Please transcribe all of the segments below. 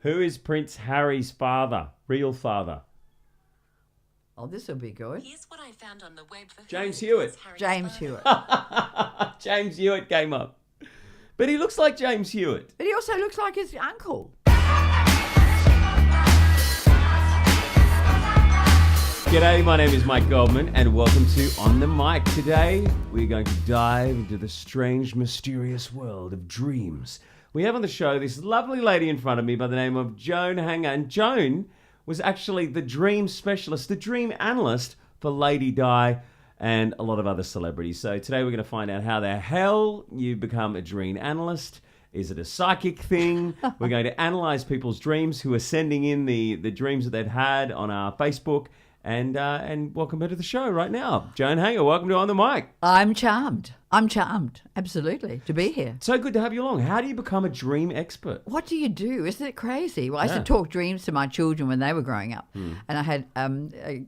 Who is Prince Harry's father? Real father? Oh, this will be good. Here's what I found on the web for James Hewitt. James Hewitt. James Hewitt came up. But he looks like James Hewitt. But he also looks like his uncle. G'day, my name is Mike Goldman and welcome to On the Mic. Today, we're going to dive into the strange, mysterious world of dreams. We have on the show this lovely lady in front of me by the name of Joan Hanger. And Joan was actually the dream specialist, the dream analyst for Lady Di and a lot of other celebrities. So today we're going to find out how the hell you become a dream analyst. Is it a psychic thing? We're going to analyze people's dreams who are sending in the dreams that they've had on our Facebook. And welcome her to the show right now. Joan Hanger, welcome to On the Mic. I'm charmed. Absolutely, to be here. So good to have you along. How do you become a dream expert? What do you do? Isn't it crazy? Well, I used to talk dreams to my children when they were growing up. And I had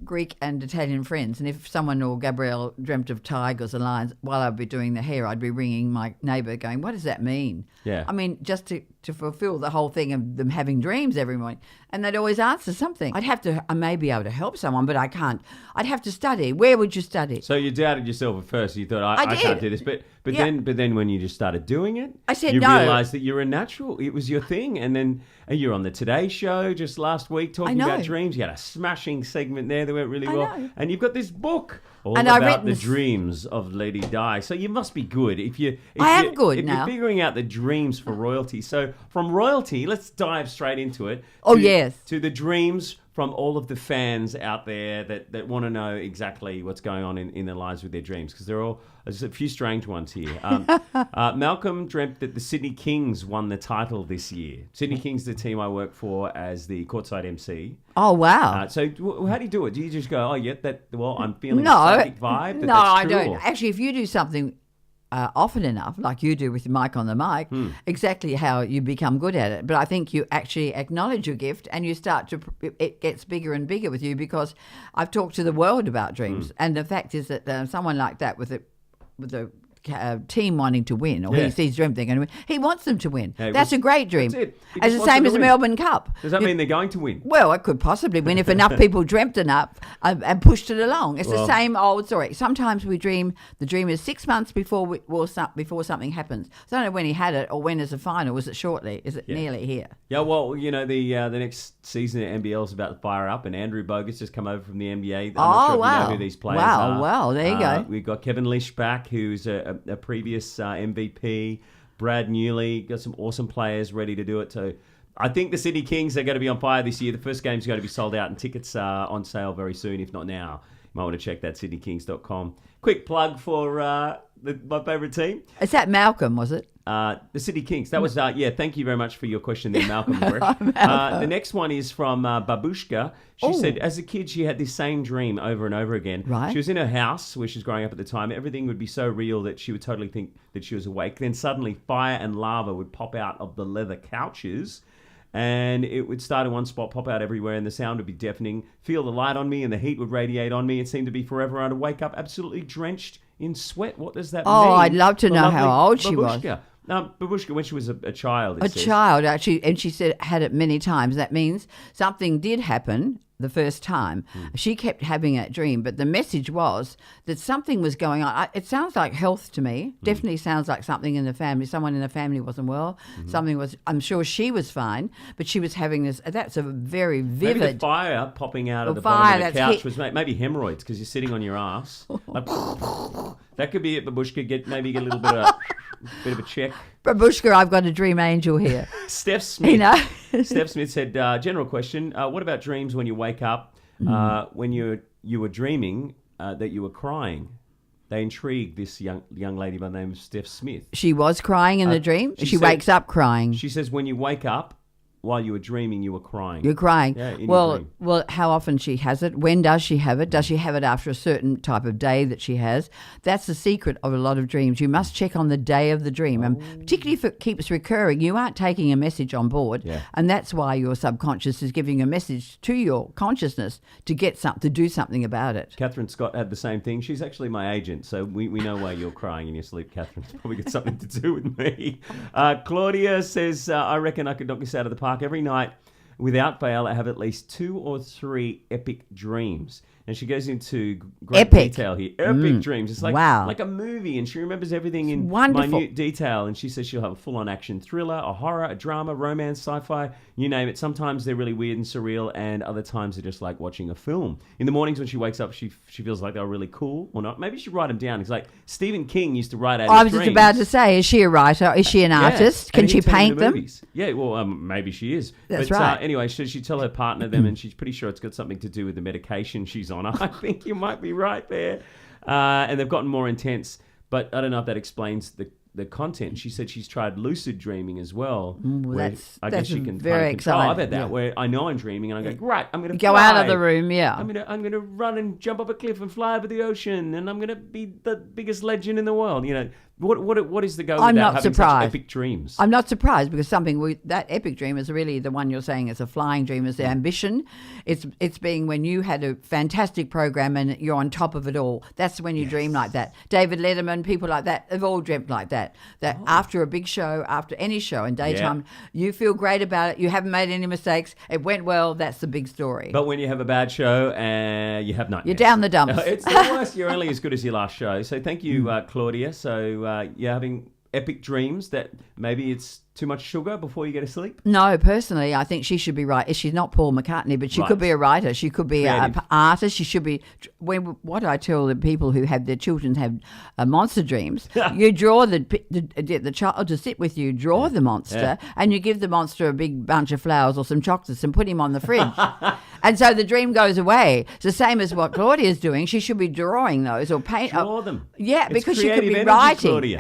Greek and Italian friends. And if someone or Gabrielle dreamt of tigers and lions while I'd be doing the hair, I'd be ringing my neighbour going, what does that mean? Yeah. I mean, just to fulfill the whole thing of them having dreams every morning. And they'd always answer something. I may be able to help someone, but I can't. I'd have to study. Where would you study? So you doubted yourself at first. You thought, I can't do this. But then when you just started doing it, I said you no. realised that you're a natural. It was your thing. And then you're on the Today Show just last week talking about dreams. You had a smashing segment there that went really well. Know. And you've got this book all And about the dreams of Lady Di. So you must be good. If you're figuring out the dreams for royalty. So from royalty, let's dive straight into it. To the dreams from all of the fans out there that want to know exactly what's going on in their lives with their dreams, because there's a few strange ones here. Malcolm dreamt that the Sydney Kings won the title this year. Sydney Kings, the team I work for as the courtside MC. Oh, wow. So how do you do it? Do you just go, I'm feeling a psychic vibe? No, I don't. Actually, if you do something often enough, like you do with Mike on the Mic, exactly how you become good at it. But I think you actually acknowledge your gift and you it gets bigger and bigger with you, because I've talked to the world about dreams. And the fact is that someone like that with a team wanting to win, or he sees dream they're going to win, he wants them to win. That's a great dream. That's it. As the same as the Melbourne Cup. Does that mean they're going to win? Well, it could possibly win if enough people dreamt enough and pushed it along. It's the same old story. Sometimes we dream. The dream is 6 months before something happens. So I don't know when he had it or when is the final. Was it shortly? Is it nearly here? Yeah, well, the next season of NBL is about to fire up, and Andrew Bogus just come over from the NBA. I'm not sure if you know who these players are. Wow, there you go. We've got Kevin Lish back, who's a previous MVP. Brad Newley, got some awesome players ready to do it. So I think the Sydney Kings are going to be on fire this year. The first game's going to be sold out and tickets are on sale very soon, if not now. You might want to check that, sydneykings.com. Quick plug for my favourite team. Is that Malcolm, was it? The Sydney Kings. That was, thank you very much for your question there, Malcolm. The next one is from Babushka. She said, as a kid, she had this same dream over and over again. Right. She was in her house where she was growing up at the time. Everything would be so real that she would totally think that she was awake. Then suddenly fire and lava would pop out of the leather couches. And it would start in one spot, pop out everywhere, and the sound would be deafening. Feel the light on me, and the heat would radiate on me. It seemed to be forever. I'd wake up absolutely drenched in sweat. What does that mean? Oh, I'd love to know how old she was. Babushka, when she was a child. Child, actually, and she said had it many times. That means something did happen the first time. She kept having that dream, but the message was that something was going on. It sounds like health to me. Definitely sounds like something in the family. Someone in the family wasn't well. Something was. I'm sure she was fine, but she was having this. That's a very vivid. Maybe the fire popping out of the bottom of the couch was maybe hemorrhoids because you're sitting on your ass. That could be it. Babushka, get a little bit of a check. Babushka, I've got a dream angel here. Steph Smith. Steph Smith said, general question, what about dreams when you wake up, when you were dreaming that you were crying? They intrigued this young lady by the name of Steph Smith. She was crying in the dream? She wakes up crying. She says when you wake up, while you were dreaming, you were crying. You're crying. Yeah, well, how often she has it? When does she have it? Does she have it after a certain type of day that she has? That's the secret of a lot of dreams. You must check on the day of the dream. And particularly if it keeps recurring, you aren't taking a message on board. Yeah. And that's why your subconscious is giving a message to your consciousness to do something about it. Catherine Scott had the same thing. She's actually my agent, so we know why you're crying in your sleep, Catherine. It's probably got something to do with me. Claudia says, I reckon I could knock this out of the park. park every night. Without fail, I have at least 2 or 3 epic dreams. And she goes into great detail here. Epic dreams. It's like a movie, and she remembers everything in minute detail. And she says she'll have a full-on action thriller, a horror, a drama, romance, sci-fi, you name it. Sometimes they're really weird and surreal, and other times they're just like watching a film. In the mornings when she wakes up, she feels like they're really cool or not. Maybe she write them down. It's like Stephen King used to write out his I was dreams. just about to say, is she a writer? Is she an artist? Can she paint them? Yeah, well, maybe she is. That's right. Anyway, she tell her partner them, and she's pretty sure it's got something to do with the medication she's on. I think you might be right there. And they've gotten more intense, but I don't know if that explains the content. She said she's tried lucid dreaming as well. I guess she can very exciting. I've had that where I know I'm dreaming and I go, right, I'm going to go out of the room. Yeah, I'm going to run and jump up a cliff and fly over the ocean, and I'm going to be the biggest legend in the world. You know, what is the go with that? Having such epic dreams. I'm not surprised because that epic dream is really the one you're saying is a flying dream, is the ambition. It's being when you had a fantastic program and you're on top of it all. That's when you dream like that. David Letterman, people like that, have all dreamt like that. That after a big show, after any show in daytime, you feel great about it. You haven't made any mistakes. It went well. That's the big story. But when you have a bad show and you have nightmares, you're down the dumps. It's the worst. You're only as good as your last show. So thank you, Claudia. So you're having epic dreams that maybe it's too much sugar before you go to sleep? No, personally, I think she should be right. She's not Paul McCartney, but she could be a writer. She could be an artist. She should be. What I tell the people who have their children have monster dreams, you draw the child to sit with you, draw the monster, and you give the monster a big bunch of flowers or some chocolates and put him on the fridge. And so the dream goes away. It's the same as what Claudia's doing. She should be drawing those or paint. Draw them. Yeah, it's because she could be writing.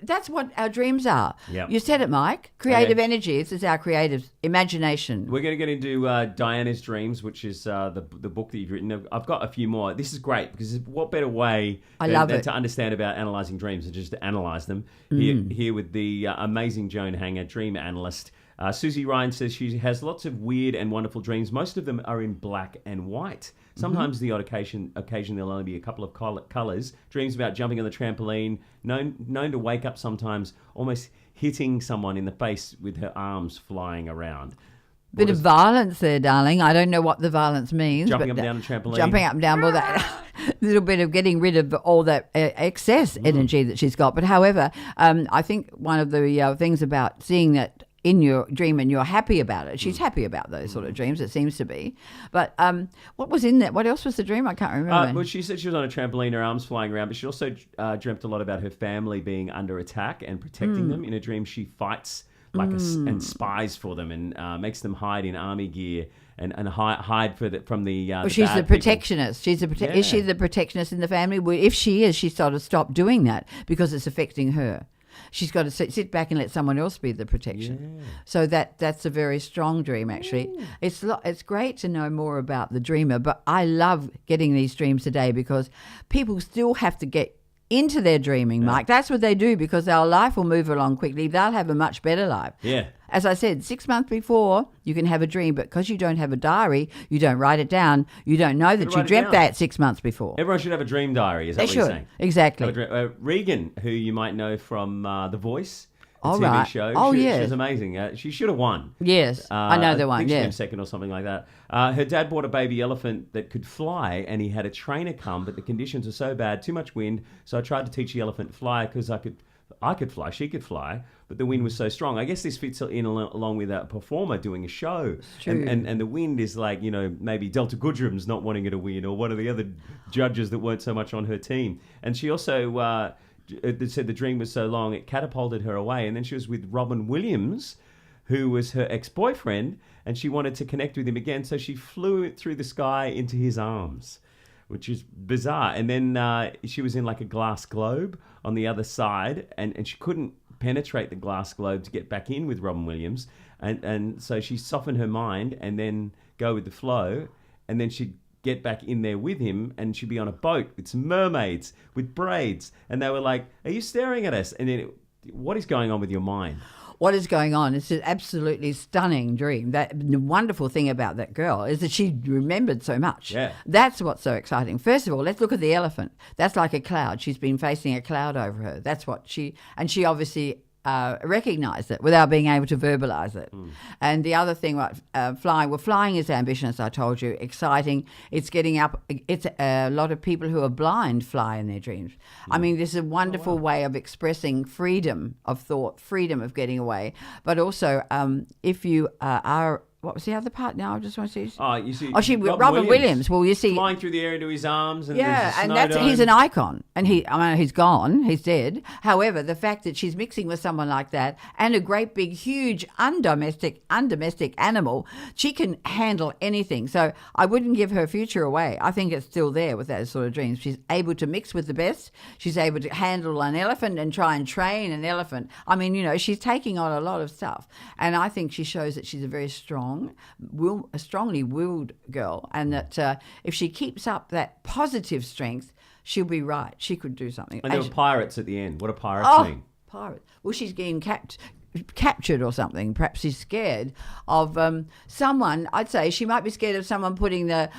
That's what our dreams are. Yep. You said it, Mike. Creative energy. This is our creative imagination. We're going to get into Diana's Dreams, which is the book that you've written. I've got a few more. This is great because what better way than to understand about analysing dreams than just to analyse them. Here with the amazing Joan Hanger, dream analyst. Susie Ryan says she has lots of weird and wonderful dreams. Most of them are in black and white. Sometimes the odd occasion there'll only be a couple of colours. Dreams about jumping on the trampoline, known to wake up sometimes almost hitting someone in the face with her arms flying around. Bit of violence there, darling. I don't know what the violence means. Jumping up and down a trampoline. Jumping up and down, well, that little bit of getting rid of all that excess energy that she's got. But however, I think one of the things about seeing that in your dream and you're happy about it. She's happy about those sort of dreams, it seems to be. But what was in that? What else was the dream? I can't remember. Well, she said she was on a trampoline, her arms flying around, but she also dreamt a lot about her family being under attack and protecting them. In a dream, she fights and spies for them and makes them hide in army gear and hide from the well, she's the protectionist. Is she the protectionist in the family? Well, if she is, she's sort of stopped doing that because it's affecting her. She's got to sit back and let someone else be the protection. Yeah. So that's a very strong dream, actually. It's great to know more about the dreamer, but I love getting these dreams today because people still have to get into their dreaming, Mike. That's what they do because our life will move along quickly. They'll have a much better life. Yeah. As I said, 6 months before, you can have a dream, but because you don't have a diary, you don't write it down, you don't know that you dreamt that 6 months before. Everyone should have a dream diary, is that what you're saying? Exactly. Regan, who you might know from The Voice, the TV show. She's amazing. She should have won. Yes, I know the one. I think she came second or something like that. Her dad bought a baby elephant that could fly, and he had a trainer come, but the conditions were so bad, too much wind, so I tried to teach the elephant to fly because I could fly, she could fly, but the wind was so strong. I guess this fits in along with a performer doing a show. And the wind is like, maybe Delta Goodrum's not wanting her to win or one of the other judges that weren't so much on her team. And she also said the dream was so long, it catapulted her away. And then she was with Robin Williams, who was her ex-boyfriend, and she wanted to connect with him again. So she flew through the sky into his arms, which is bizarre. And then she was in like a glass globe on the other side, and she couldn't penetrate the glass globe to get back in with Robin Williams. And so she softened her mind and then go with the flow, and then she'd get back in there with him, and she'd be on a boat with some mermaids with braids. And they were like, "Are you staring at us?" And then, what is going on with your mind? What is going on? It's an absolutely stunning dream. The wonderful thing about that girl is that she remembered so much. Yeah. That's what's so exciting. First of all, let's look at the elephant. That's like a cloud. She's been facing a cloud over her. That's what she obviously recognize it without being able to verbalize it. And the other thing about flying is ambition, as I told you, exciting. It's getting up. It's a lot of people who are blind fly in their dreams. I mean, this is a wonderful way of expressing freedom of thought, freedom of getting away. But also, if you are... What was the other part now? I just want to see. Oh, you see. Robin Williams. Well, you see. Flying through the air into his arms. And Yeah, and dome. he's an icon. And he's gone. He's dead. However, the fact that she's mixing with someone like that and a great big, huge, undomestic animal, she can handle anything. So I wouldn't give her future away. I think it's still there with those sort of dreams. She's able to mix with the best. She's able to handle an elephant and try and train an elephant. I mean, she's taking on a lot of stuff. And I think she shows that she's a very strongly willed girl, and that if she keeps up that positive strength, she'll be right. She could do something. And there were pirates at the end. What do pirates mean? Pirates. Well, she's getting captured or something. Perhaps she's scared of someone. I'd say she might be scared of someone putting the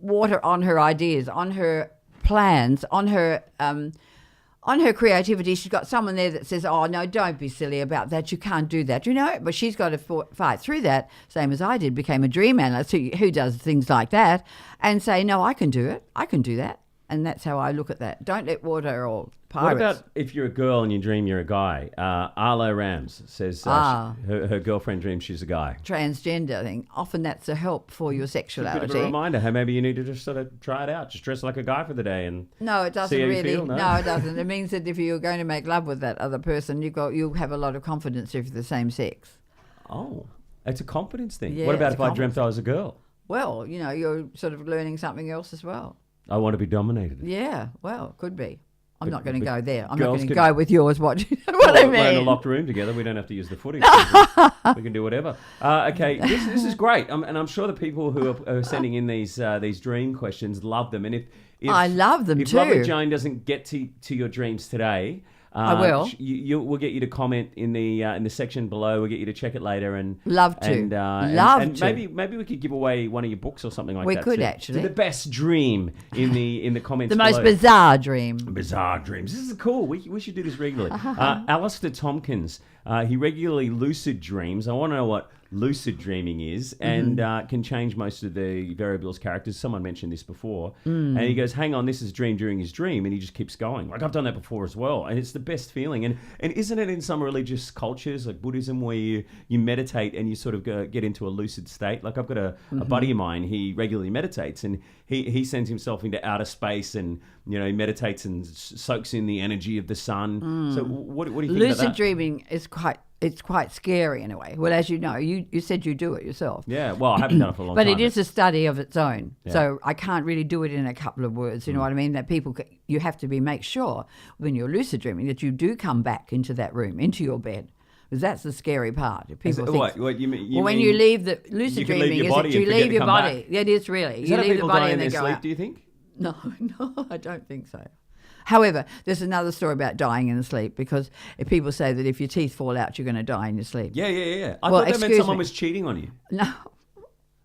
water on her ideas, on her plans, on her creativity. She's got someone there that says, oh, no, don't be silly about that. You can't do that. But she's got to fight through that, same as I did, became a dream analyst who does things like that, and say, no, I can do it. I can do that. And that's how I look at that. Don't let water or pirates. What about if you're a girl and you dream you're a guy? Arlo Rams says her girlfriend dreams she's a guy. Transgender thing. Often that's a help for your sexuality. A bit of a reminder. Hey, maybe you need to just sort of try it out. Just dress like a guy for the day and no, it doesn't see how really. you feel. No, it doesn't. It means that if you're going to make love with that other person, you'll have a lot of confidence if you're the same sex. Oh, it's a confidence thing. Yeah, what about if I dreamt I was a girl? Well, you're sort of learning something else as well. I want to be dominated. Yeah, well, could be. I'm not going to go there. I'm not girls going to go with yours. What I mean? We're in a locked room together. We don't have to use the footage. We can do whatever. Okay, this is great. And I'm sure the people who are sending in these dream questions love them. And if I love them if too. Lovely Joan doesn't get to your dreams today, I will. We'll get you to comment in the section below. We'll get you to check it later and love to. And maybe we could give away one of your books or something like that. We could actually. To the best dream in the comments. The below. most bizarre dream. Bizarre dreams. This is cool. We should do this regularly. Alistair Tompkins. He regularly lucid dreams. I want to know what lucid dreaming is, and can change most of the variables characters. Someone mentioned this before, and he goes, hang on, this is dream during his dream, and he just keeps going. Like, I've done that before as well, and it's the best feeling. And isn't it in some religious cultures like Buddhism where you meditate and you sort of get into a lucid state? Like, I've got a buddy of mine, he regularly meditates, and he sends himself into outer space and he meditates and soaks in the energy of the sun. So what do you think lucid about that? Dreaming is quite scary in a way. Well, as you know, you said you do it yourself. Yeah, well, I haven't done it for a long time. But it is a study of its own. Yeah. So I can't really do it in a couple of words. You know what I mean? That you have to make sure when you're lucid dreaming that you do come back into that room, into your bed. Because that's the scary part. People think, what you mean? When you leave the lucid dreaming, you leave your body. It is really. Is you that leave people the body die in and their then go sleep, out. do you think? No, I don't think so. However, there's another story about dying in the sleep, because if people say that if your teeth fall out, you're going to die in your sleep. Yeah. I thought that meant someone was cheating on you. No.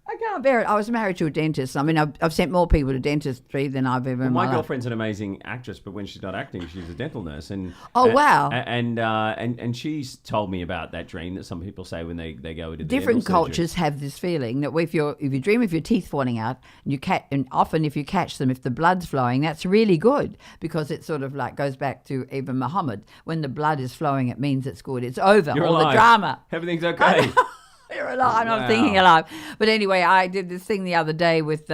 I can't bear it. I was married to a dentist. I mean, I've sent more people to dentistry than I've ever in my life. My girlfriend's an amazing actress, but when she's not acting, she's a dental nurse. Wow. And she's told me about that dream that some people say when they go into the different dental cultures surgery. have this feeling that if you dream of your teeth falling out, and often if you catch them, if the blood's flowing, that's really good, because it sort of like goes back to even Muhammad. When the blood is flowing, it means it's good. It's over. You're all alive. the drama. Everything's okay. You're alive. I'm not thinking alive. But anyway, I did this thing the other day with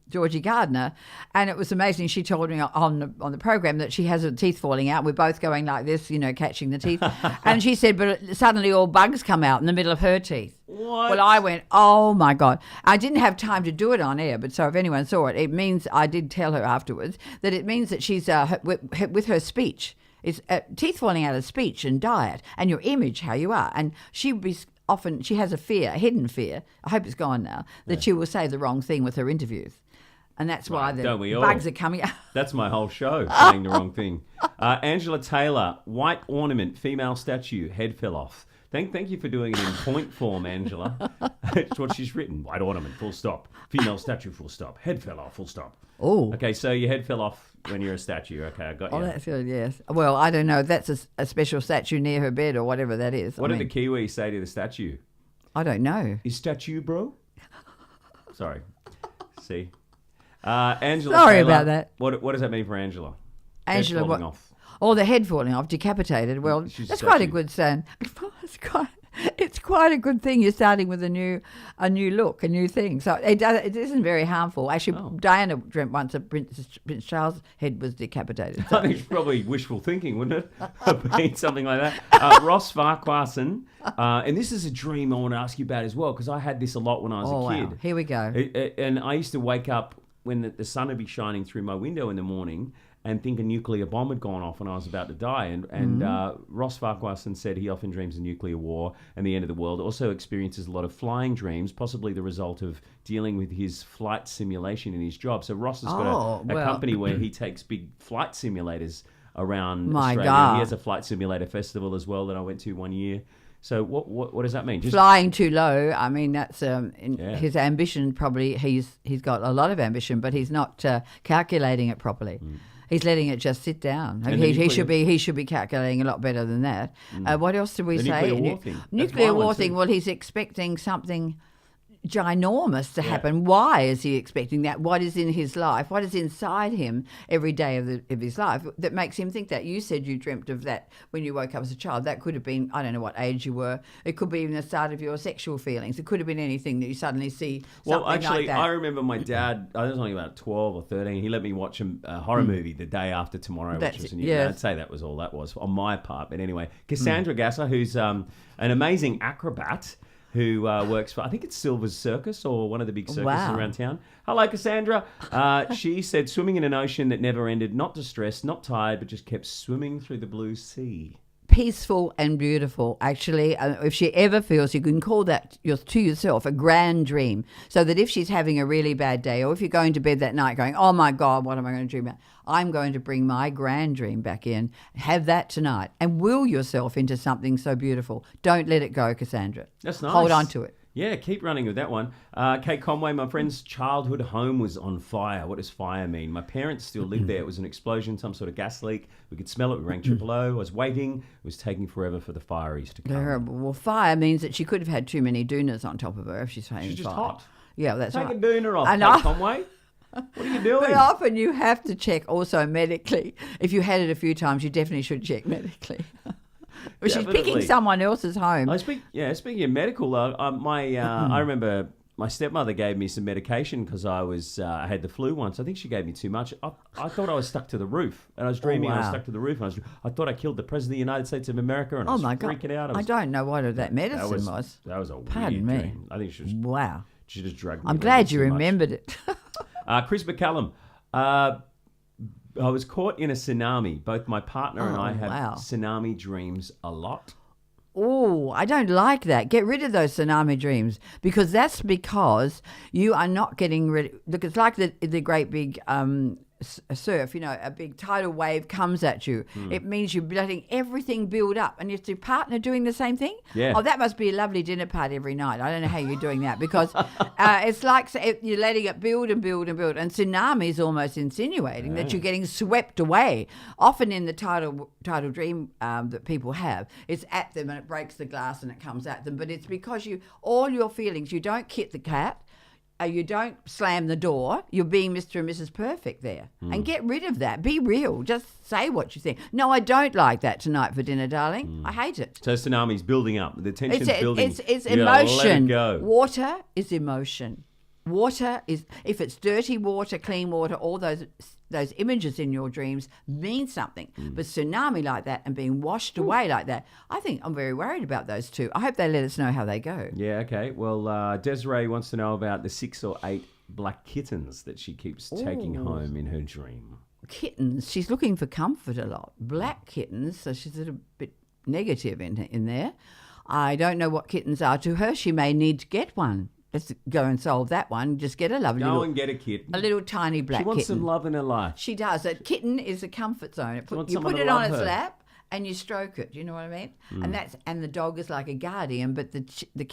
Georgie Gardner, and it was amazing. She told me on the program that she has her teeth falling out. We're both going like this, catching the teeth. And she said, but suddenly all bugs come out in the middle of her teeth. What? Well, I went, oh my God. I didn't have time to do it on air, but so if anyone saw it, it means, I did tell her afterwards, that it means that she's with her speech. It's teeth falling out of speech and diet and your image, how you are. And she has a hidden fear, I hope it's gone now, that she will say the wrong thing with her interviews. And that's why the bugs are coming out. That's my whole show, saying the wrong thing. Angela Taylor, white ornament, female statue, head fell off. Thank you for doing it in point form, Angela. It's what she's written. White ornament, full stop. Female statue, full stop. Head fell off, full stop. Oh. Okay, so your head fell off when you're a statue. Okay, I got you. Oh, that's good, yes. Well, I don't know. That's a special statue near her bed or whatever that is. What did the Kiwi say to the statue? I don't know. Is statue, bro? Sorry. See? Angela Sorry Taylor, about that. What does that mean for Angela? Angela, Head falling off. Oh, the head falling off, decapitated. Well, She's a that's quite a statue. good saying. It's quite a good thing. You're starting with a new look, a new thing. So it isn't very harmful. Actually, Diana dreamt once that Prince Charles' head was decapitated. So. I think it's probably wishful thinking, wouldn't it? Being something like that. Ross Farquharson, and this is a dream I want to ask you about as well, because I had this a lot when I was a kid. Wow. Here we go. And I used to wake up when the sun would be shining through my window in the morning and think a nuclear bomb had gone off when I was about to die. And Ross Farquharson said he often dreams of nuclear war and the end of the world. Also experiences a lot of flying dreams, possibly the result of dealing with his flight simulation in his job. So Ross has got a company where he takes big flight simulators around Australia. God. He has a flight simulator festival as well that I went to one year. So what does that mean? Just Flying too low. I mean, that's his ambition. Probably he's got a lot of ambition, but he's not calculating it properly. He's letting it just sit down. He should be calculating a lot better than that. What else did we say? Nuclear war thing. Nuclear war thing. Well, he's expecting something ginormous to happen. Why is he expecting that? What is in his life? What is inside him every day of his life that makes him think that? You said you dreamt of that when you woke up as a child. That could have been, I don't know what age you were. It could be even the start of your sexual feelings. It could have been anything that you suddenly see. Well, actually, like that. I remember my dad, I was only about 12 or 13, he let me watch a horror movie the day after tomorrow, which was new. Yes. I'd say that was all that was on my part. But anyway, Cassandra Gasser, who's an amazing acrobat, who works for, I think it's Silver's Circus or one of the big circuses around town. Hello, Cassandra. She said, swimming in an ocean that never ended, not distressed, not tired, but just kept swimming through the blue sea. Peaceful and beautiful, actually. If she ever feels, you can call that to yourself a grand dream, so that if she's having a really bad day, or if you're going to bed that night going, oh my God, what am I going to dream about? I'm going to bring my grand dream back in. Have that tonight and will yourself into something so beautiful. Don't let it go, Cassandra. That's nice. Hold on to it. Yeah, keep running with that one. Kate Conway, my friend's childhood home was on fire. What does fire mean? My parents still live there. It was an explosion, some sort of gas leak. We could smell it. We rang Triple O. I was waiting. It was taking forever for the fireys to come. Terrible. Well, fire means that she could have had too many doonas on top of her if she's saying She's just fire. hot. Yeah, that's Take right. a dooner off, And Kate Conway. What are you doing? But often you have to check also medically. If you had it a few times, you definitely should check medically. But she's picking someone else's home. Speaking of medical, I remember my stepmother gave me some medication because I had the flu once. I think she gave me too much. I thought I was stuck to the roof, and I was dreaming I was stuck to the roof. And I thought I killed the President of the United States of America, and I was freaking out. I don't know what that medicine was. That was a weird Pardon me. dream. I think she was. Wow. She just dragged me. I'm glad you remembered it. Chris McCallum. I was caught in a tsunami. Both my partner and I have tsunami dreams a lot. Oh, I don't like that. Get rid of those tsunami dreams, because that's because you are not getting rid. Look, it's like the great big surf, a big tidal wave comes at you. It means you're letting everything build up. And is your partner doing the same thing? Yeah. Oh, that must be a lovely dinner party every night. I don't know how you're doing that, because it's like you're letting it build and build and build. And tsunami is almost insinuating that you're getting swept away. Often in the tidal dream that people have, it's at them and it breaks the glass and it comes at them. But it's because all your feelings, you don't kit the cat. You don't slam the door. You're being Mr. and Mrs. Perfect there. And get rid of that. Be real. Just say what you think. No, I don't like that tonight for dinner, darling. I hate it. So tsunami's building up. The tension's building. It's You gotta emotion. let it go. Water is emotion. Water is, if it's dirty water, clean water, all those images in your dreams mean something. But tsunami like that and being washed away like that, I think I'm very worried about those two. I hope they let us know how they go. Yeah, okay. Well, Desiree wants to know about the 6 or 8 black kittens that she keeps taking home in her dream. Kittens, she's looking for comfort a lot. Black kittens, so she's a little bit negative in there. I don't know what kittens are to her. She may need to get one. Let's go and solve that one. Just get a lovely and get a kitten. A little tiny black kitten. She wants some love in her life. She does. A kitten is a comfort zone. You wants put someone it to on love its her. lap and you stroke it. You know what I mean? And the dog is like a guardian, but the chicken, the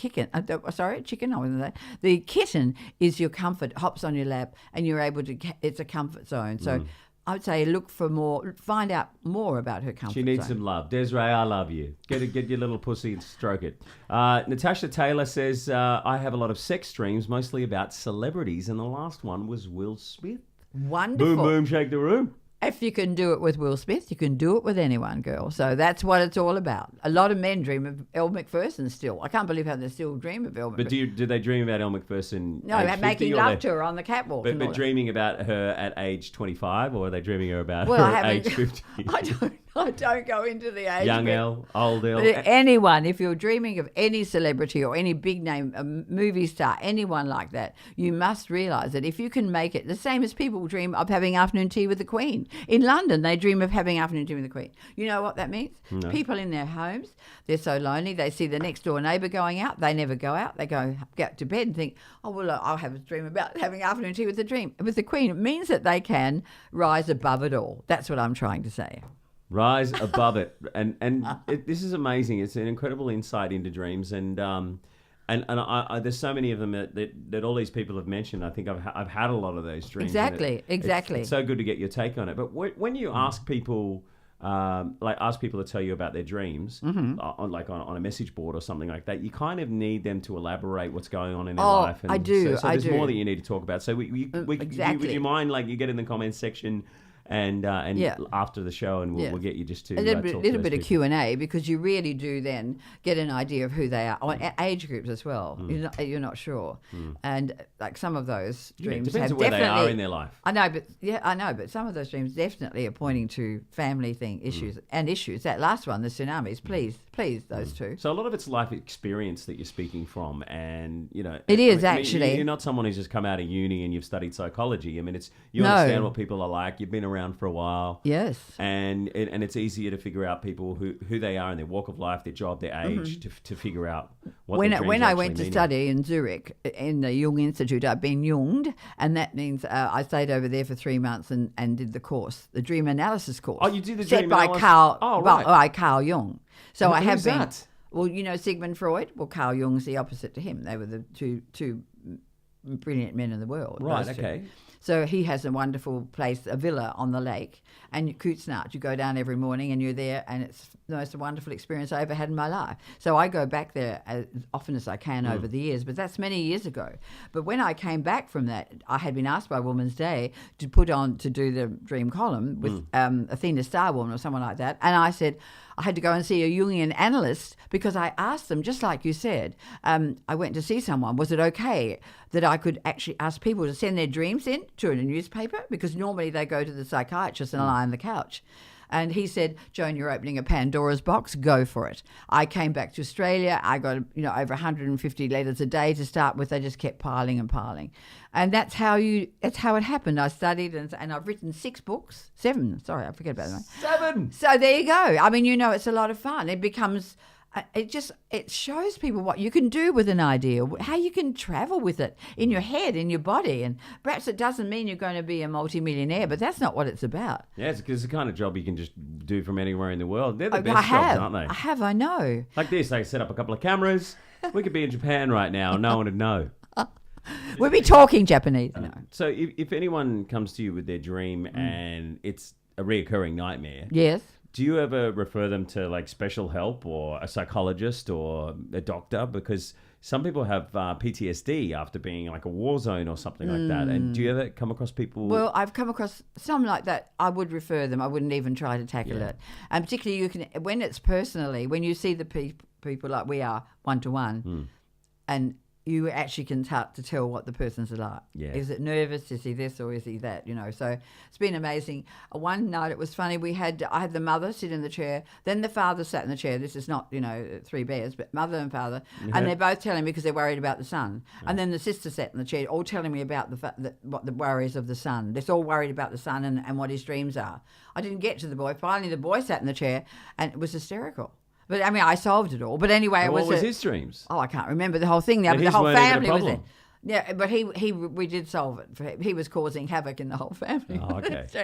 kitten is your comfort. Hops on your lap, and you're able to. It's a comfort zone. So. I would say look for more, find out more about her comfort She needs zone. some love. Desiree, I love you. Get your little pussy and stroke it. Natasha Taylor says, I have a lot of sex dreams, mostly about celebrities, and the last one was Will Smith. Wonderful. Boom, boom, shake the room. If you can do it with Will Smith, you can do it with anyone, girl. So that's what it's all about. A lot of men dream of Elle Macpherson still. I can't believe how they still dream of Elle But Macpherson. do they dream about Elle Macpherson? No, age 50, making or love to her on the catwalk. But dreaming about her at age 25, or are they dreaming her about her I at age haven't. 50? I don't go into the age. Young bit. Elle, old Elle. But anyone, if you're dreaming of any celebrity or any big name, a movie star, anyone like that, you must realise that if you can make it, the same as people dream of having afternoon tea with the Queen. In London, they dream of having afternoon tea with the Queen. You know what that means? No. People in their homes, they're so lonely, they see the next door neighbour going out, they never go out, they go to bed and think, oh, well, I'll have a dream about having afternoon tea with the Queen. It means that they can rise above it all. That's what I'm trying to say. Rise above it, and this is amazing. It's an incredible insight into dreams, and I there's so many of them that all these people have mentioned. I think I've had a lot of those dreams. Exactly. It's so good to get your take on it. But when you ask people, ask people to tell you about their dreams, on a message board or something like that, you kind of need them to elaborate what's going on in their life. And I do. So there's more that you need to talk about. So Exactly. would you mind, you get in the comments section? And after the show, and we'll get you just to a little bit of Q. Q&A, because you really do then get an idea of who they are on age groups as well. You're not sure, and like some of those dreams depends have on where definitely, they are in their life. I know, but some of those dreams definitely are pointing to family issues and issues. That last one, the tsunamis, please, those two. So a lot of it's life experience that you're speaking from, and it is actually. You're not someone who's just come out of uni and you've studied psychology. I mean, you understand what people are like. You've been around for a while. Yes. And it's easier to figure out people who they are in their walk of life, their job, their age, to figure out what their dreams when I actually went to mean. study in Zurich in the Jung Institute, I've been Junged, and that means I stayed over there for 3 months and did the course, the dream analysis course. Oh, you did the set dream by analysis? by Carl Jung. So And I have who's been. that? Well, Sigmund Freud. Well, Carl Jung's the opposite to him. They were the two brilliant men in the world. Right. those two. Okay. So he has a wonderful place, a villa on the lake, and Kutsnacht. You go down every morning and you're there, and it's the most wonderful experience I ever had in my life. So I go back there as often as I can over the years, but that's many years ago. But when I came back from that, I had been asked by Woman's Day to do the dream column with Athena Starwoman or someone like that, and I said, I had to go and see a Jungian analyst because I asked them, just like you said, I went to see someone, was it okay that I could actually ask people to send their dreams in to a newspaper? Because normally they go to the psychiatrist and lie on the couch. And he said, Joan, you're opening a Pandora's box, go for it. I came back to Australia. I got over 150 letters a day to start with. They just kept piling and piling. And that's how it happened. I studied and I've written 7. Sorry, I forget about that. 7. So there you go. I mean, it's a lot of fun. It becomes, it shows people what you can do with an idea, how you can travel with it in your head, in your body. And perhaps it doesn't mean you're going to be a multimillionaire, but that's not what it's about. Yeah, it's because it's the kind of job you can just do from anywhere in the world. They're the best jobs, aren't they? I know. Like this, they set up a couple of cameras. We could be in Japan right now. No one would know. We'll be talking Japanese. No. So if anyone comes to you with their dream and it's a reoccurring nightmare, Yes. do you ever refer them to like special help or a psychologist or a doctor? Because some people have PTSD after being like a war zone or something like that. And do you ever come across people? Well, I've come across some like that. I would refer them. I wouldn't even try to tackle it. And particularly when it's personally, when you see the people like we are one-to-one, and you actually can start to tell what the person's like. Yeah. Is it nervous? Is he this or is he that? So it's been amazing. One night it was funny. I had the mother sit in the chair, then the father sat in the chair. This is not, 3 bears, but mother and father. And they're both telling me because they're worried about the son. And then the sister sat in the chair, all telling me about what the worries of the son. They're all worried about the son and what his dreams are. I didn't get to the boy. Finally, the boy sat in the chair and it was hysterical. But I mean, I solved it all. But anyway, what was his dreams? Oh, I can't remember the whole thing now. And But the his whole weren't even a family was there. problem. Yeah, but we did solve it. He was causing havoc in the whole family. Oh, okay. So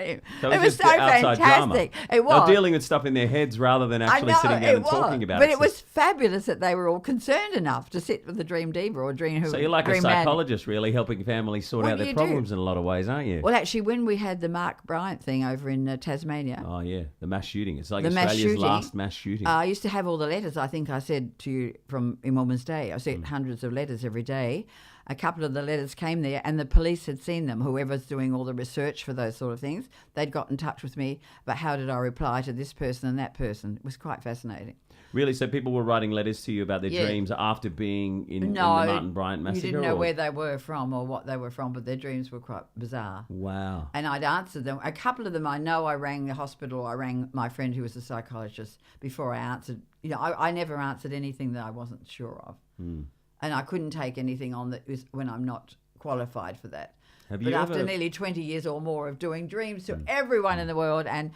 it was just so outside fantastic. drama. It was. They're dealing with stuff in their heads rather than actually sitting down and talking about it. But it was fabulous that they were all concerned enough to sit with the dream diva or dream who. So you're like a psychologist, really, helping families sort out their problems in a lot of ways, aren't you? Well, actually, when we had the Mark Bryant thing over in Tasmania. Oh, yeah. The mass shooting. It's like Australia's last mass shooting. I used to have all the letters. I think I said to you from in Woman's Day. I sent hundreds of letters every day. A couple of the letters came there and the police had seen them. Whoever's doing all the research for those sort of things, they'd got in touch with me about how did I reply to this person and that person. It was quite fascinating. Really? So people were writing letters to you about their dreams after being in the Martin Bryant massacre? You didn't know where they were from or what they were from, but their dreams were quite bizarre. Wow. And I'd answered them. A couple of them I know I rang the hospital. I rang my friend who was a psychologist before I answered. You know, I never answered anything that I wasn't sure of. And I couldn't take anything on that was when I'm not qualified for that. But after nearly 20 years or more of doing dreams to everyone in the world and,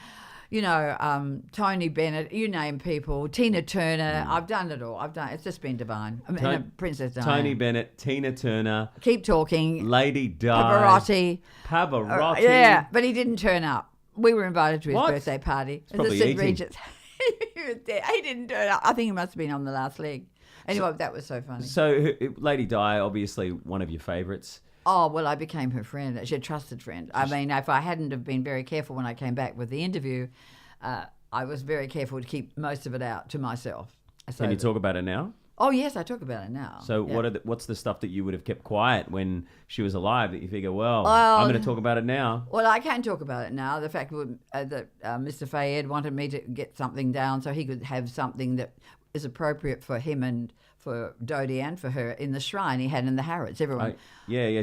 you know, Tony Bennett, you name people, Tina Turner, I've done it all. It's just been divine. I mean, Princess Diana. Tony Bennett, Tina Turner. Keep talking. Lady Di. Pavarotti. Yeah, but he didn't turn up. We were invited to his birthday party. It's probably eating. Regis. He was there. He didn't turn up. I think he must have been on the last leg. Anyway, that was so funny. So Lady Di, obviously one of your favourites. Oh, well, I became her friend. She's a trusted friend. I mean, if I hadn't have been very careful when I came back with the interview, I was very careful to keep most of it out to myself. Can you talk about it now? Oh, yes, I talk about it now. So what's the stuff that you would have kept quiet when she was alive that you figure, well I'm going to talk about it now? Well, I can talk about it now. The fact that Mr. Fayed wanted me to get something down so he could have something that is appropriate for him and for Dodie and for her in the shrine he had in the Harrods. Everyone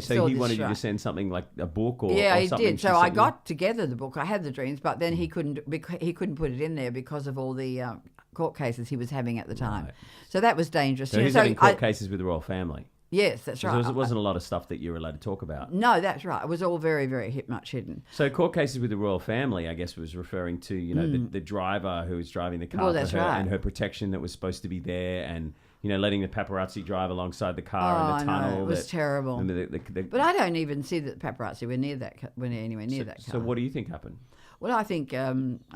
So he wanted you to send something like a book or he something. Did. So I got together the book. I had the dreams, but then he couldn't put it in there because of all the court cases he was having at the time. Right. So that was dangerous. So he's having court cases with the royal family. Yes, that's right. So it wasn't a lot of stuff that you were allowed to talk about. No, that's right. It was all very, very much hidden. So court cases with the royal family, I guess, was referring to, you know, the driver who was driving the car for her and her protection that was supposed to be there and, you know, letting the paparazzi drive alongside the car in the tunnel. No, it was terrible. But I don't even see that the paparazzi were anywhere near that car. So what do you think happened? Well, I think, I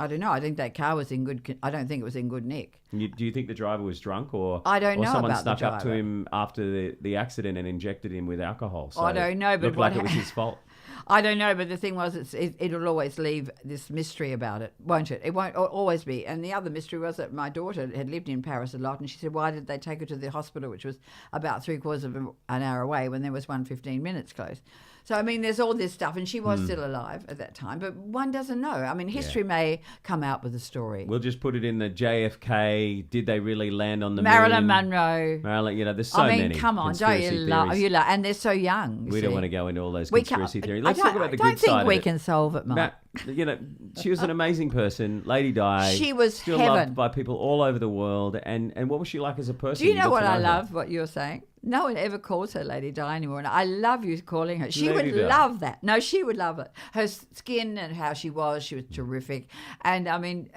don't know. I think that car was I don't think it was in good nick. Do you think the driver was drunk or I don't know someone about snuck up to him after the accident and injected him with alcohol? So I don't know. But looked like it was his fault. I don't know, but the thing was, it'll always leave this mystery about it, won't it? It won't always be. And the other mystery was that my daughter had lived in Paris a lot, and she said, why did they take her to the hospital, which was about 3/4 of an hour away, when there was one 15 minutes close? So, I mean, there's all this stuff, and she was still alive at that time, but one doesn't know. I mean, history may come out with a story. We'll just put it in the JFK. Did they really land on the moon? Marilyn Monroe. You know, there's so many. I mean, come on, don't you love? And they're so young. We don't want to go into all those conspiracy theories. Let's talk about the good side. I don't think we can can solve it, Mark. You know, she was an amazing person. Lady Di. She was still heaven. Loved by people all over the world. And what was she like as a person? Do you know what I love? What you're saying? No one ever calls her Lady Di anymore, and I love you calling her. She would love that. No, she would love it. Her skin and how she was terrific. And, I mean,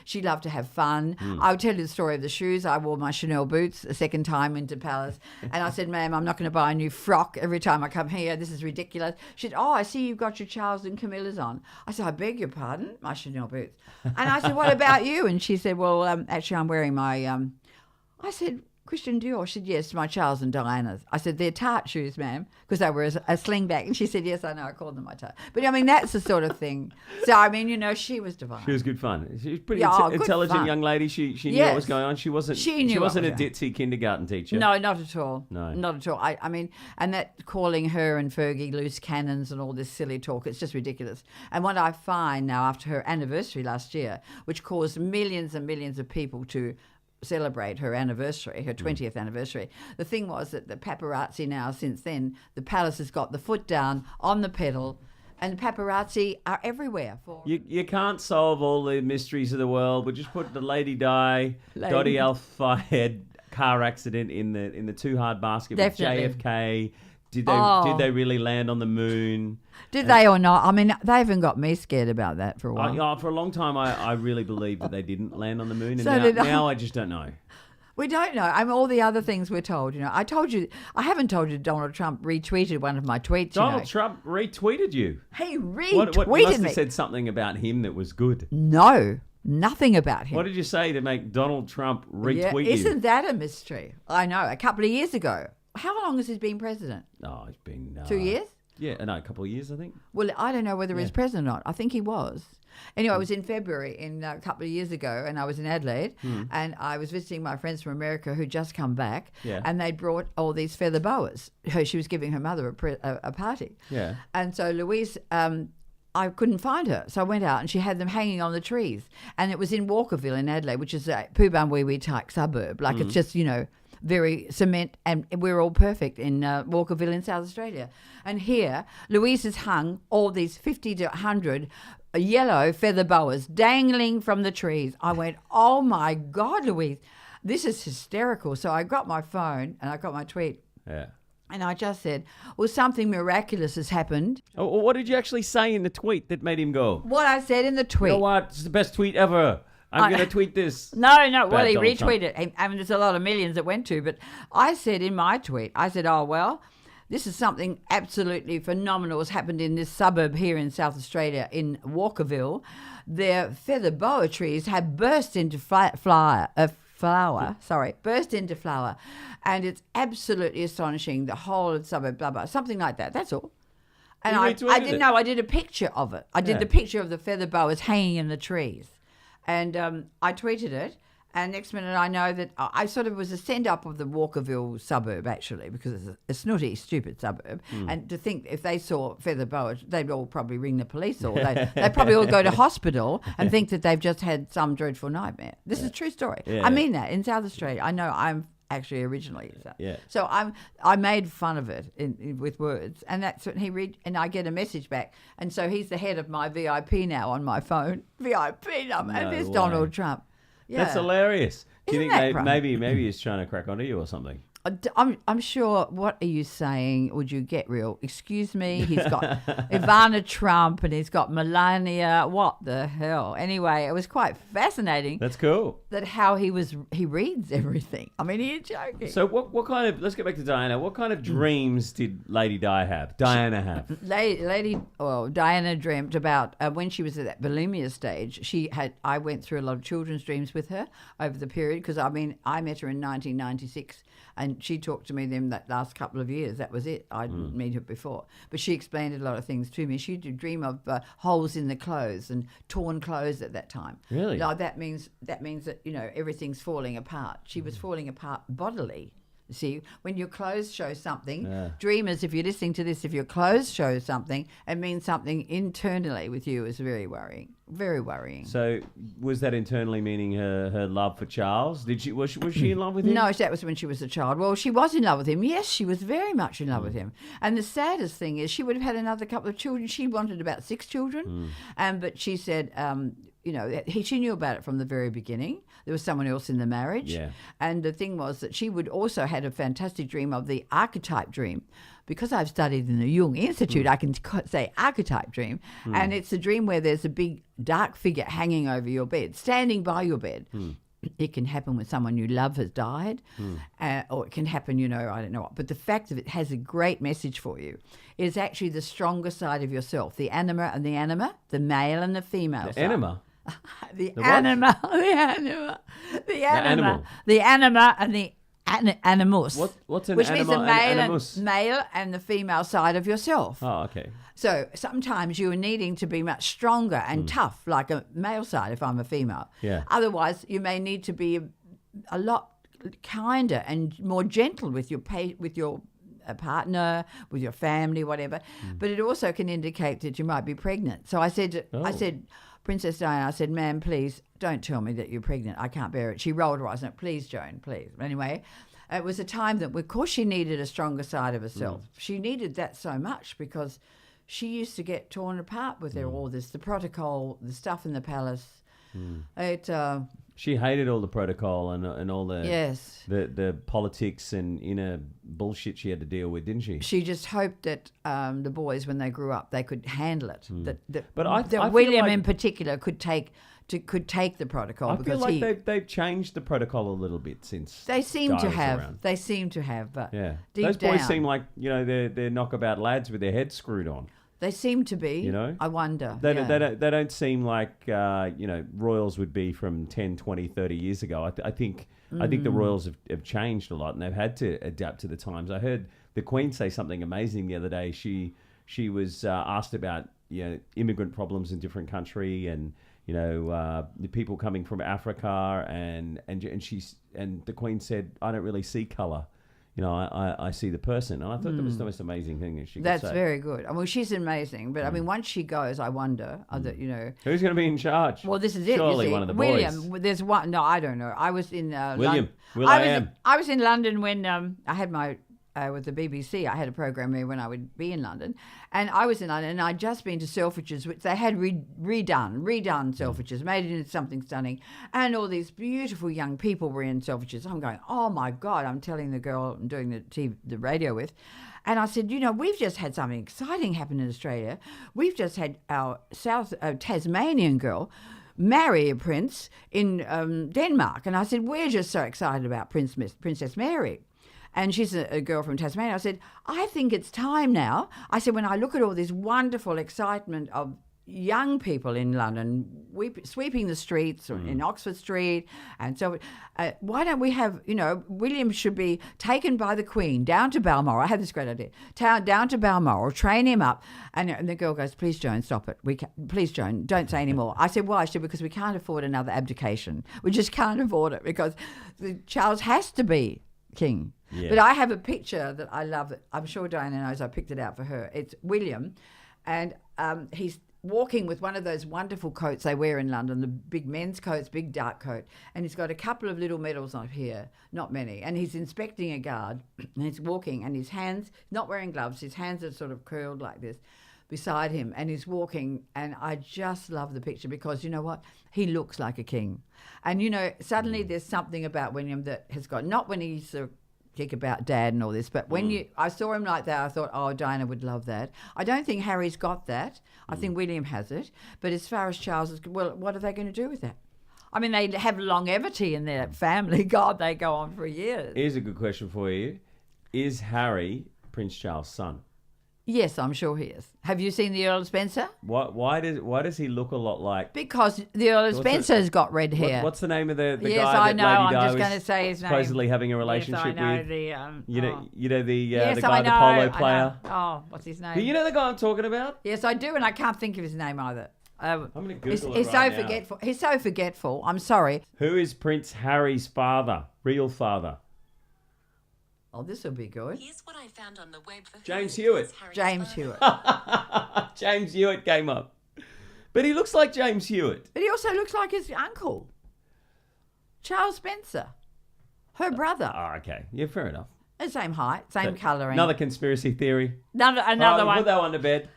she loved to have fun. I would tell you the story of the shoes. I wore my Chanel boots a second time into Palace, and I said, ma'am, I'm not going to buy a new frock every time I come here. This is ridiculous. She said, I see you've got your Charles and Camillas on. I said, I beg your pardon? My Chanel boots. And I said, what about you? And she said, well, actually, I'm wearing my... I said... Christian Dior? She said, yes, my Charles and Diana's. I said, they're tart shoes, ma'am, because they were a slingback. And she said, yes, I know, I called them my tart. But, I mean, that's the sort of thing. So, I mean, you know, she was divine. She was good fun. She was pretty intelligent young lady. She knew what was going on. She wasn't a ditzy kindergarten teacher. No, not at all. No. Not at all. I mean, and that calling her and Fergie loose cannons and all this silly talk, it's just ridiculous. And what I find now after her anniversary last year, which caused millions and millions of people to celebrate her anniversary, her 20th anniversary. The thing was that the paparazzi now, since then, the palace has got the foot down on the pedal, and the paparazzi are everywhere. You can't solve all the mysteries of the world, but just put the Lady Di, Dottie Al-Fayed car accident in the too hard basket with JFK. Did they really land on the moon? Did they or not? I mean, they haven't got me scared about that for a while. For a long time, I really believed that they didn't land on the moon, and So now I just don't know. We don't know. All the other things we're told. I told you. I haven't told you Donald Trump retweeted one of my tweets. Donald Trump retweeted you. He retweeted what must me. have said something about him that was good. No, nothing about him. What did you say to make Donald Trump retweet you? Isn't that a mystery? I know. A couple of years ago. How long has he been president? Oh, it's been 2 years. Yeah, no, a couple of years, I think. Well, I don't know whether he's president or not. I think he was. Anyway, it was in February a couple of years ago, and I was in Adelaide, and I was visiting my friends from America who'd just come back, and they'd brought all these feather boas. She was giving her mother a party. Yeah. And so Louise, I couldn't find her, so I went out, and she had them hanging on the trees. And it was in Walkerville in Adelaide, which is a Poobah-wee-wee type suburb. Like it's just, very cement, and we're all perfect in Walkerville in South Australia. And here, Louise has hung all these 50 to 100 yellow feather boas dangling from the trees. I went, oh my God, Louise, this is hysterical. So I got my phone and I got my tweet. Yeah. And I just said, well, something miraculous has happened. Oh, what did you actually say in the tweet that made him go? What I said in the tweet. You know what? It's the best tweet ever. I'm going to tweet this. No. Well, he Donald retweeted it. I mean, there's a lot of millions that went to, but I said in my tweet, oh, well, this is something absolutely phenomenal has happened in this suburb here in South Australia, in Walkerville. Their feather boa trees have burst into flower, and it's absolutely astonishing. The whole of the suburb, blah blah, something like that. That's all. And I didn't know. I did a picture of it. I did the picture of the feather boas hanging in the trees, and I tweeted it. And next minute I know that I sort of was a send-up of the Walkerville suburb, actually, because it's a snooty, stupid suburb. And to think if they saw feather boas, they'd all probably ring the police, or they'd probably all go to hospital and think that they've just had some dreadful nightmare. This is a true story. Yeah. I mean that, in South Australia. I know I'm actually originally. So I made fun of it with words, and that's when and I get a message back. And so he's the head of my VIP now on my phone. VIP number. And there's Donald Trump. Yeah. That's hilarious. Do you Isn't think that maybe he's trying to crack onto you or something? I'm sure. What are you saying? Would you get real? Excuse me. He's got Ivana Trump and he's got Melania. What the hell? Anyway, it was quite fascinating. That's cool. That how he reads everything. I mean, he's joking. So what kind of? Let's get back to Diana. What kind of dreams did Lady Di have? Diana have. Diana dreamt about when she was at that bulimia stage. I went through a lot of children's dreams with her over the period, because I met her in 1996. And she talked to me that last couple of years. That was it. I didn't meet her before. But she explained a lot of things to me. She did dream of holes in the clothes and torn clothes at that time. Really? Like that means that everything's falling apart. She was falling apart bodily. See, when your clothes show something, dreamers, if you're listening to this, if your clothes show something, it means something internally with you is very worrying. Very worrying. So was that internally meaning her love for Charles? Was she in love with him? No, that was when she was a child. Well, she was in love with him. Yes, she was very much in love with him. And the saddest thing is she would have had another couple of children. She wanted about 6 children. But she said, she knew about it from the very beginning. There was someone else in the marriage. Yeah. And the thing was that she would also had a fantastic dream of the archetype dream. Because I've studied in the Jung Institute, I can say archetype dream. And it's a dream where there's a big dark figure hanging over your bed, standing by your bed. It can happen when someone you love has died, or it can happen, I don't know what. But the fact that it has a great message for you is actually the stronger side of yourself, the anima and the anima, the male and the female side. Anima? The anima and the animus. What's an which anima means the and animus? male and the female side of yourself. Oh, okay. So sometimes you are needing to be much stronger and tough, like a male side if I'm a female. Yeah. Otherwise, you may need to be a lot kinder and more gentle with your partner, with your family, whatever. But it also can indicate that you might be pregnant. So I said, Princess Diana, I said, ma'am, please don't tell me that you're pregnant. I can't bear it. She rolled her eyes and please, Joan, please. Anyway, it was a time that, of course, she needed a stronger side of herself. She needed that so much because she used to get torn apart with all this, the protocol, the stuff in the palace. She hated all the protocol and all the Yes. the politics and inner bullshit she had to deal with, didn't she? She just hoped that the boys, when they grew up, they could handle it. But I feel William like- in particular could take the protocol I because feel like they've changed the protocol a little bit since they seem Di to was have. around. They seem to have, but Yeah, deep those boys down, seem like they're knockabout lads with their heads screwed on. they seem to be. You know? I wonder. They yeah. they don't seem like royals would be from 10, 20, 30 years ago. I think the royals have changed a lot and they've had to adapt to the times. I heard the Queen say something amazing the other day. She was asked about immigrant problems in different country and the people coming from Africa and the Queen said, I don't really see colour. I see the person. And I thought that was the most amazing thing that she could That's say. very good. I mean, she's amazing, but I mean, once she goes, I wonder, Who's going to be in charge? Well, this is it. Surely you see. one of the William, boys. there's one. No, I don't know. I was in William. I was in London when I had my with the BBC. I had a program there when I would be in London, and I was in London, and I'd just been to Selfridges, which they had redone Selfridges, made it into something stunning, and all these beautiful young people were in Selfridges. I'm going, oh my God! I'm telling the girl I'm doing the radio with. And I said, we've just had something exciting happen in Australia. We've just had our South Tasmanian girl marry a prince in Denmark. And I said, we're just so excited about Princess Mary. And she's a girl from Tasmania. I said, I think it's time now. I said, when I look at all this wonderful excitement of young people in London sweeping the streets or in Oxford Street, and so why don't we have, William should be taken by the Queen down to Balmoral. I had this great idea. Down to Balmoral, train him up. And the girl goes, please, Joan, stop it. Please, Joan, don't say any more. I said, why? She said, because we can't afford another abdication. We just can't afford it because Charles has to be king. Yeah. But I have a picture that I love. I'm sure Diana knows. I picked it out for her. It's William, and he's walking with one of those wonderful coats they wear in London, the big men's coats, big dark coat, and he's got a couple of little medals on here, not many, and he's inspecting a guard, and he's walking, and his hands, not wearing gloves, his hands are sort of curled like this beside him, and he's walking, and I just love the picture because, you know what, he looks like a king. And, suddenly there's something about William that has got, not when he's a kick about dad and all this, but when I saw him like that, I thought, oh, Diana would love that. I don't think Harry's got that. I think William has it. But as far as Charles is, well, what are they going to do with that? I mean, they have longevity in their family. God, they go on for years. Here's a good question for you. Is Harry Prince Charles' son? Yes, I'm sure he is. Have you seen the Earl of Spencer? Why does he look a lot like... Because the Earl of Spencer's got red hair. What's the name of the yes, guy I that know. Lady I'm Di just was going to say his name. supposedly having a relationship yes, I know, with? The, the yes, guy, I know, the polo I player? know. Oh, what's his name? Do you know the guy I'm talking about? Yes, I do, and I can't think of his name either. I'm going to Google he's it so right now. forgetful. He's so forgetful. I'm sorry. Who is Prince Harry's father? Real father? Oh, this will be good. Here's what I found on the web for James Hewitt. James Hewitt. James Hewitt came up. But he looks like James Hewitt. But he also looks like his uncle, Charles Spencer, her brother. Oh, okay. Yeah, fair enough. The same height, same colouring. Another conspiracy theory. Another one. Put that one to bed.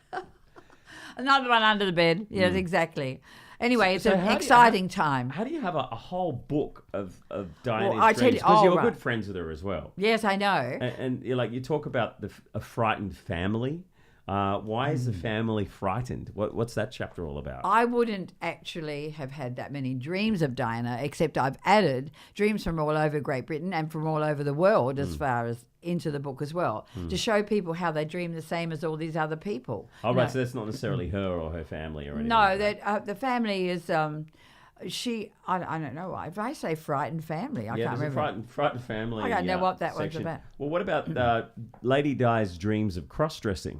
Another one under the bed. Yes, exactly. Anyway, it's So an how do you- exciting time. How do you have a whole book of Diana's I tell dreams? you- Because you're right. good friends with her as well. Yes, I know. And you talk about a frightened family. Why is the family frightened? What's that chapter all about? I wouldn't actually have had that many dreams of Diana, except I've added dreams from all over Great Britain and from all over the world as far as into the book as well, to show people how they dream the same as all these other people. Oh, right, so that's not necessarily her or her family or anything. No, like that the family is... I don't know why. If I say frightened family, I can't there's remember. a frightened family. I don't know what that one's section. about. Well, what about Lady Di's dreams of cross-dressing?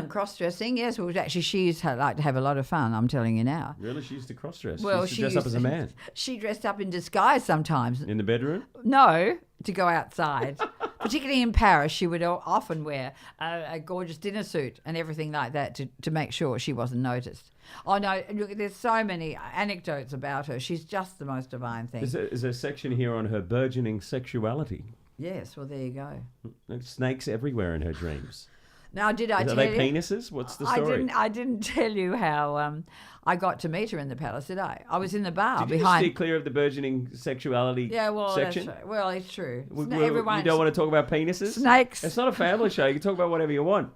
Cross-dressing, yes. Well, actually, she used to like to have a lot of fun, I'm telling you now. Really? She used to cross-dress? Well, she used to dress up as a man? She dressed up in disguise sometimes. In the bedroom? No, to go outside. Particularly in Paris, she would often wear a gorgeous dinner suit and everything like that to make sure she wasn't noticed. Oh, no, look, there's so many anecdotes about her. She's just the most divine thing. There's a section here on her burgeoning sexuality. Yes, well, there you go. There's snakes everywhere in her dreams. Now, did I Are tell they you? penises? What's the story? I didn't tell you how I got to meet her in the palace, did I? I was in the bar Did you behind. steer clear of the burgeoning sexuality Yeah, well, section? that's right. Well, it's true. You Everyone. don't want to talk about penises? Snakes. It's not a family show. You can talk about whatever you want.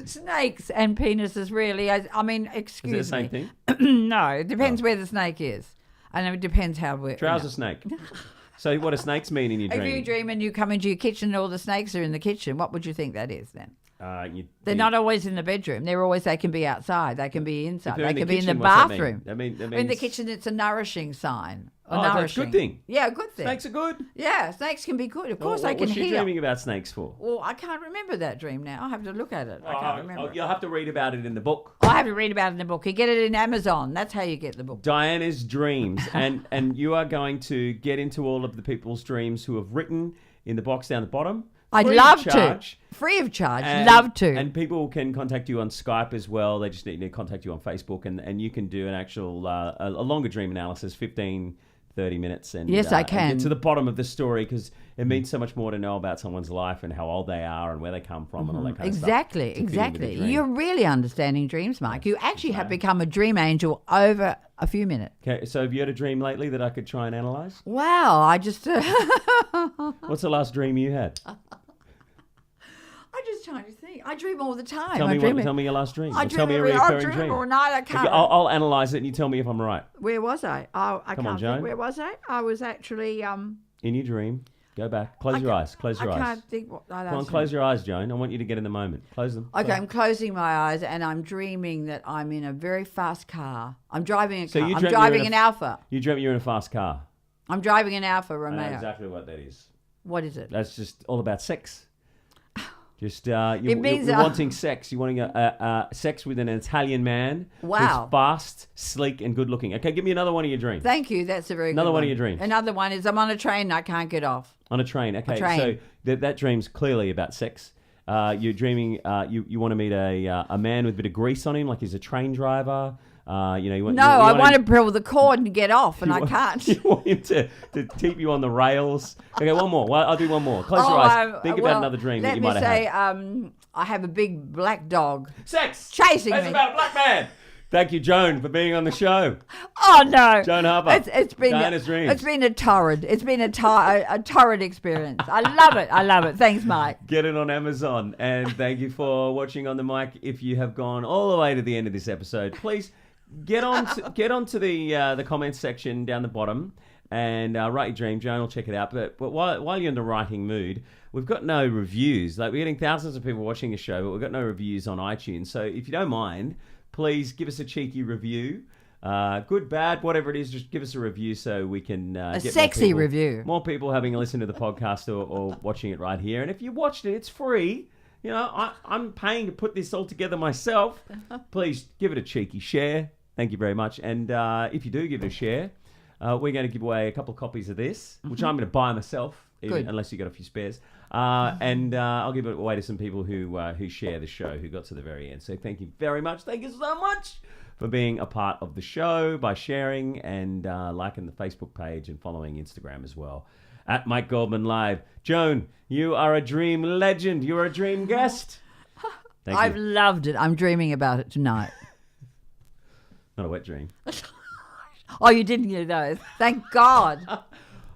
Snakes and penises, really. I mean, excuse me. Is it the same thing? No, it depends where the snake is. And it depends how we're... Trouser snake. So what do snakes mean in your dream? If you dream and you come into your kitchen and all the snakes are in the kitchen, what would you think that is then? They're not always in the bedroom. They can be outside. They can be inside. They can be in the bathroom. That means In the kitchen, it's a nourishing sign. That's a good thing. Yeah, a good thing. Snakes are good. Yeah, snakes can be good. Of course, they can What's she heal. dreaming about snakes for? Well, I can't remember that dream now. I have to look at it. I can't remember. You'll have to read about it in the book. I have to read about it in the book. You get it in Amazon. That's how you get the book. Diana's dreams, and you are going to get into all of the people's dreams who have written in the box down the bottom. I'd Free love of charge. to. Free of charge. And, Love to. And people can contact you on Skype as well. They just need to contact you on Facebook, and you can do an actual a longer dream analysis, 15, 30 minutes. And yes, I and can. get to the bottom of the story, because it means so much more to know about someone's life and how old they are and where they come from and all that kind of stuff. Exactly. You're really understanding dreams, Mike. You actually have become a dream angel over a few minutes. Okay, so have you had a dream lately that I could try and analyse? Wow, I just... What's the last dream you had? I'm just trying to think. I dream all the time. Tell me your last dream. I Or tell me a dream recurring dream. all night. I can't. Okay, I'll analyse it and you tell me if I'm right. Where was I? I Come on, can't Joan. think. Where was I? I was actually... In your dream, go back. Close your eyes. Close your I eyes. can't think what... Come on, close your eyes, Joan. I want you to get in the moment. Close them. Okay, I'm closing my eyes and I'm dreaming that I'm in a very fast car. I'm driving a So car. you I'm dreamt you were driving in an a- Alpha. You dreamt you were in a fast car. I'm driving an Alpha I know Romeo. exactly what that is. What is it? That's just all about sex. Just means, you're wanting sex. You're wanting a sex with an Italian man. Wow. Who's fast, sleek, and good looking. Okay, give me another one of your dreams. Thank you. That's a very Another good one of your dreams. Another one is I'm on a train and I can't get off. On a train. Okay, train. so that dream's clearly about sex. You're dreaming. You want to meet a man with a bit of grease on him, like he's a train driver. You want, I him- want to pull the cord and get off, and I want- can't. You want him to keep you on the rails. Okay, one more. Well, I'll do one more. Close your eyes. Think about another dream that you might have had. Let me say, I have a big black dog. Sex! Chasing It's me. about a black man! Thank you, Joan, for being on the show. Oh no, Joan Harper. It's been Diana's dreams. It's been a torrid. It's been a torrid experience. I love it. I love it. Thanks, Mike. Get it on Amazon. And thank you for watching On The Mic. If you have gone all the way to the end of this episode, please get onto the comments section down the bottom and write your dream. Joan will check it out. But while you're in the writing mood, we've got no reviews. Like, we're getting thousands of people watching the show, but we've got no reviews on iTunes. So if you don't mind, please give us a cheeky review. Good, bad, whatever it is, just give us a review so we can get sexy review. More people having a listen to the podcast or watching it right here. And if you watched it, it's free. You know, I'm paying to put this all together myself. Please give it a cheeky share. Thank you very much. And if you do give it a share, we're going to give away a couple of copies of this, which I'm going to buy myself, unless you got a few spares. And I'll give it away to some people who share the show, who got to the very end. So thank you very much. Thank you so much for being a part of the show by sharing and liking the Facebook page and following Instagram as well. At Mike Goldman Live. Joan, you are a dream legend. You're a dream guest. Thank I've you. loved it. I'm dreaming about it tonight. Not a wet dream. Oh, you didn't hear those. Thank God.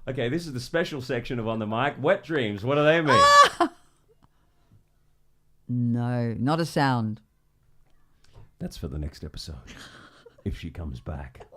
Okay, this is the special section of On The Mic. Wet dreams, what do they mean? No, not a sound. That's for the next episode, if she comes back.